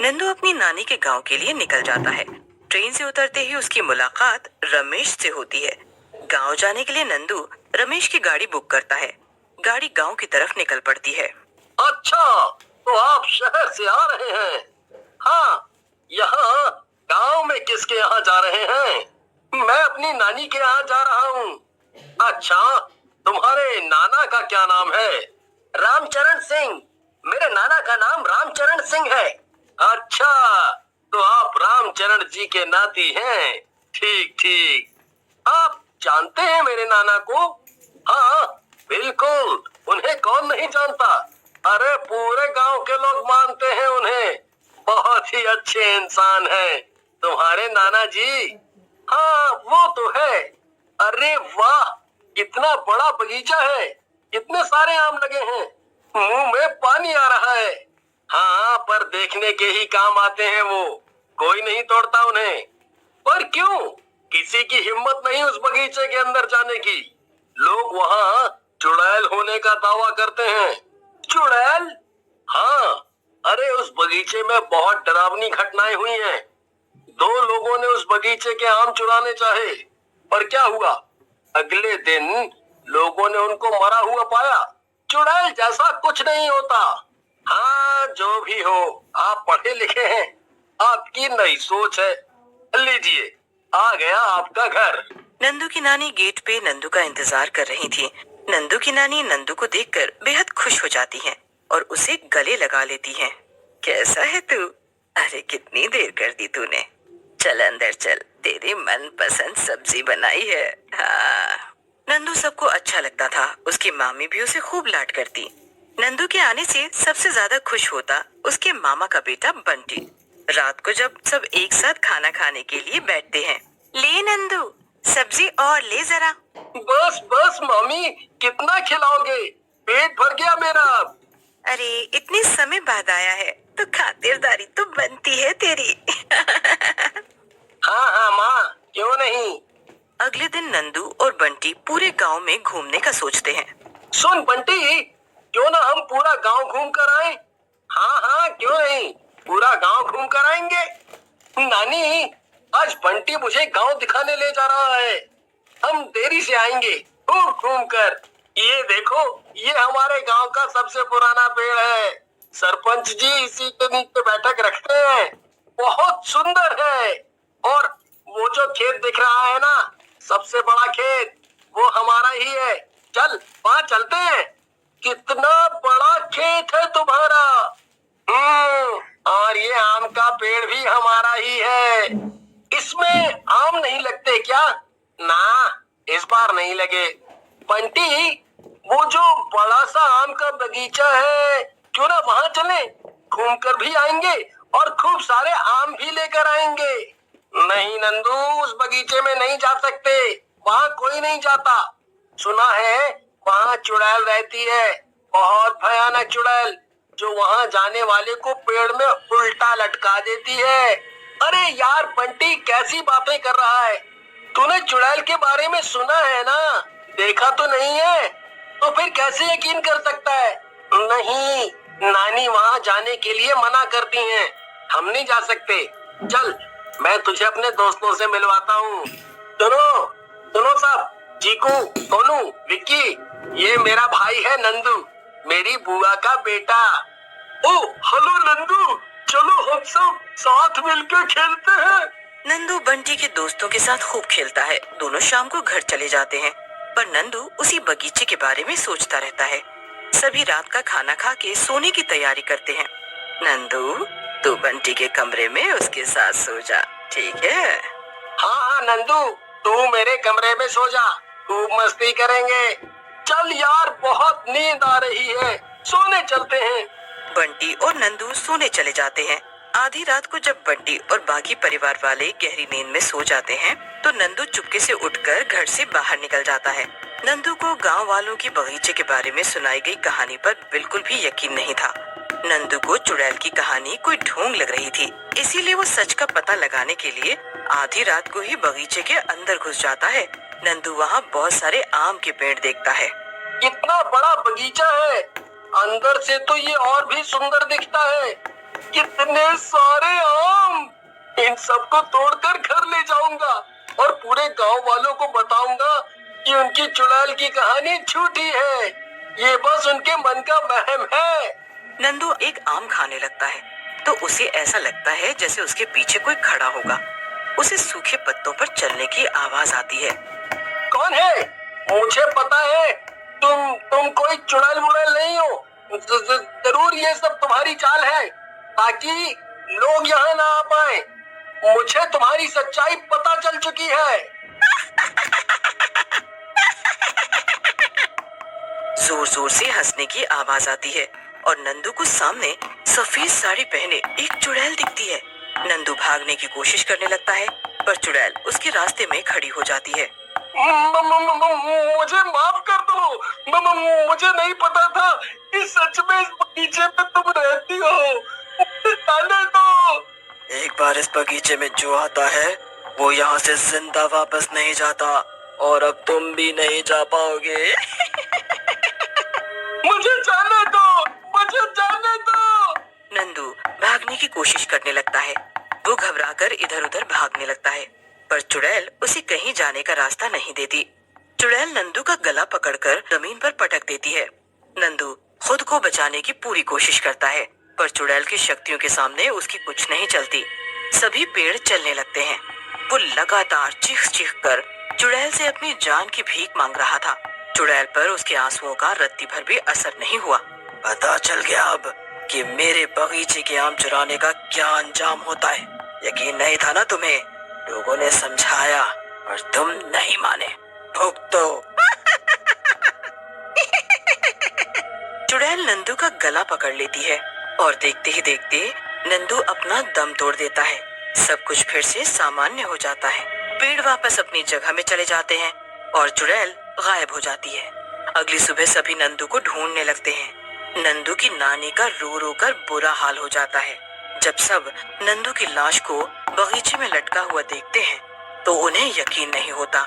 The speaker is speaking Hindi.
नंदू अपनी नानी के गांव के लिए निकल जाता है। ट्रेन से उतरते ही उसकी मुलाकात रमेश से होती है। गांव जाने के लिए नंदू रमेश की गाड़ी बुक करता है। गाड़ी गांव की तरफ निकल पड़ती है। अच्छा, तो आप शहर से आ रहे हैं? हाँ, यहाँ गांव में किसके यहाँ जा रहे हैं? मैं अपनी नानी के यहाँ जा रहा हूँ। अच्छा, तुम्हारे नाना का क्या नाम है? रामचरण सिंह। मेरे नाना का नाम रामचरण सिंह है। अच्छा, तो आप रामचरण जी के नाती हैं। ठीक ठीक। आप जानते हैं मेरे नाना को? हाँ, बिल्कुल। उन्हें कौन नहीं जानता। अरे पूरे गांव के लोग मानते हैं उन्हें। बहुत ही अच्छे इंसान हैं तुम्हारे नाना जी। हाँ, वो तो है। अरे वाह, कितना बड़ा बगीचा है। कितने सारे आम लगे हैं। मुंह में पानी आ रहा है। हाँ, पर देखने के ही काम आते हैं वो। कोई नहीं तोड़ता उन्हें। पर क्यों? किसी की हिम्मत नहीं उस बगीचे के अंदर जाने की। लोग वहाँ चुड़ैल होने का दावा करते हैं। चुड़ैल? हाँ, अरे उस बगीचे में बहुत डरावनी घटनाएं हुई हैं। दो लोगों ने उस बगीचे के आम चुराने चाहे, पर क्या हुआ? अगले दिन लोगों ने उनको मरा हुआ पाया। चुड़ैल जैसा कुछ नहीं होता। हाँ, जो भी हो, आप पढ़े लिखे हैं। आपकी नई सोच है। लीजिए, आ गया आपका घर। नंदू की नानी गेट पे नंदू का इंतजार कर रही थी। नंदू की नानी नंदू को देखकर बेहद खुश हो जाती हैं और उसे गले लगा लेती हैं। कैसा है तू? अरे कितनी देर कर दी तूने। चल अंदर चल, तेरी मनपसंद सब्जी बनाई है। हाँ। नंदू सबको अच्छा लगता था। उसकी मामी भी उसे खूब लाड करती। नंदू के आने से सबसे ज्यादा खुश होता उसके मामा का बेटा बंटी। रात को जब सब एक साथ खाना खाने के लिए बैठते हैं। ले नंदू, सब्जी और ले जरा। बस बस मामी, कितना खिलाओगे? पेट भर गया मेरा। अरे इतने समय बाद आया है तो खातिरदारी तो बनती है तेरी। हाँ हाँ माँ, क्यों नहीं। अगले दिन नंदू और बंटी पूरे गांव में घूमने का सोचते हैं। सुन बंटी, क्यों ना हम पूरा गांव घूम कर आए? हाँ हाँ, क्यों नहीं, पूरा गांव घूम कर आएंगे। नानी, आज बंटी मुझे गांव दिखाने ले जा रहा है। हम देरी से आएंगे खूब घूम कर। ये देखो, ये हमारे गांव का सबसे पुराना पेड़ है। सरपंच जी इसी के नीचे बैठक रखते हैं। बहुत सुंदर है। और वो जो खेत दिख रहा है ना, सबसे बड़ा खेत, वो हमारा ही है। चल वहाँ चलते हैं। कितना बड़ा खेत है तुम्हारा। और ये आम का पेड़ भी हमारा ही है। इसमें आम नहीं लगते क्या? ना, इस बार नहीं लगे। बंटी, वो जो बड़ा सा आम का बगीचा है, क्यों ना वहाँ चले? घूम कर भी आएंगे और खूब सारे आम भी लेकर आएंगे। नहीं नंदू, उस बगीचे में नहीं जा सकते। वहाँ कोई नहीं जाता। सुना है वहाँ चुड़ैल रहती है, बहुत भयानक चुड़ैल, जो वहाँ जाने वाले को पेड़ में उल्टा लटका देती है। अरे यार बंटी, कैसी बातें कर रहा है? तूने चुड़ैल के बारे में सुना है ना? देखा तो नहीं है, तो फिर कैसे यकीन कर सकता है? नहीं, नानी वहाँ जाने के लिए मना करती हैं। हम नहीं जा सकते। चल, मैं तुझे अपने दोस्तों से मिलवाता हूँ। सुनो सुनो सब, चीकू, सोनू, विक्की, ये मेरा भाई है नंदू, मेरी बुआ का बेटा। ओ हेलो नंदू, चलो हम सब साथ मिलकर खेलते हैं। नंदू बंटी के दोस्तों के साथ खूब खेलता है। दोनों शाम को घर चले जाते हैं, पर नंदू उसी बगीचे के बारे में सोचता रहता है। सभी रात का खाना खा के सोने की तैयारी करते हैं। नंदू, तू बंटी के कमरे में उसके साथ सो जा, ठीक है? हाँ हाँ नंदू, तू मेरे कमरे में सो जा, खूब मस्ती करेंगे। चल यार, बहुत नींद आ रही है, सोने चलते हैं। बंटी और नंदू सोने चले जाते हैं। आधी रात को जब बंटी और बाकी परिवार वाले गहरी नींद में सो जाते हैं, तो नंदू चुपके से उठकर घर से बाहर निकल जाता है। नंदू को गांव वालों की बगीचे के बारे में सुनाई गई कहानी पर बिल्कुल भी यकीन नहीं था। नंदू को चुड़ैल की कहानी कोई ढोंग लग रही थी, इसीलिए वो सच का पता लगाने के लिए आधी रात को ही बगीचे के अंदर घुस जाता है। नंदू वहाँ बहुत सारे आम के पेड़ देखता है। कितना बड़ा बगीचा है, अंदर से तो ये और भी सुंदर दिखता है। कितने सारे आम! इन सबको तोड़कर घर ले जाऊंगा और पूरे गांव वालों को बताऊंगा कि उनकी चुड़ैल की कहानी झूठी है। ये बस उनके मन का वहम है। नंदू एक आम खाने लगता है तो उसे ऐसा लगता है जैसे उसके पीछे कोई खड़ा होगा। उसे सूखे पत्तों पर चलने की आवाज आती है। कौन है? मुझे पता है तुम कोई चुड़ैल मुड़ैल नहीं हो। जरूर ये सब तुम्हारी चाल है ताकि लोग यहाँ ना आ पाए। मुझे तुम्हारी सच्चाई पता चल चुकी है। जोर जोर से हंसने की आवाज आती है और नंदू को सामने सफेद साड़ी पहने एक चुड़ैल दिखती है। नंदू भागने की कोशिश करने लगता है पर चुड़ैल उसके रास्ते में खड़ी हो जाती है। मुझे माफ कर दो। मुझे नहीं पता था कि सच में इस बगीचे में तुम रहती हो। मुझे जाने दो। एक बार इस बगीचे में जो आता है वो यहाँ से जिंदा वापस नहीं जाता और अब तुम भी नहीं जा पाओगे। मुझे जाने दो। मुझे जाने दो। नंदू भागने की कोशिश करने लगता है। वो घबराकर इधर उधर भागने लगता है पर चुड़ैल उसे कहीं जाने का रास्ता नहीं देती। चुड़ैल नंदू का गला पकड़कर जमीन पर पटक देती है। नंदू खुद को बचाने की पूरी कोशिश करता है पर चुड़ैल की शक्तियों के सामने उसकी कुछ नहीं चलती। सभी पेड़ चलने लगते हैं। वो लगातार चीख चीख कर चुड़ैल से अपनी जान की भीख मांग रहा था। चुड़ैल पर उसके आंसुओं का रत्ती भर भी असर नहीं हुआ। पता चल गया अब कि मेरे बगीचे के आम चुराने का क्या अंजाम होता है। यकीन नहीं था ना तुम्हें? लोगों ने समझाया और तुम नहीं माने। भुगतो। चुड़ैल नंदू का गला पकड़ लेती है और देखते ही देखते नंदू अपना दम तोड़ देता है। सब कुछ फिर से सामान्य हो जाता है। पेड़ वापस अपनी जगह में चले जाते हैं और चुड़ैल गायब हो जाती है। अगली सुबह सभी नंदू को ढूंढने लगते हैं। नंदू की नानी का रो रो कर बुरा हाल हो जाता है। जब सब नंदू की लाश को बगीचे में लटका हुआ देखते हैं तो उन्हें यकीन नहीं होता।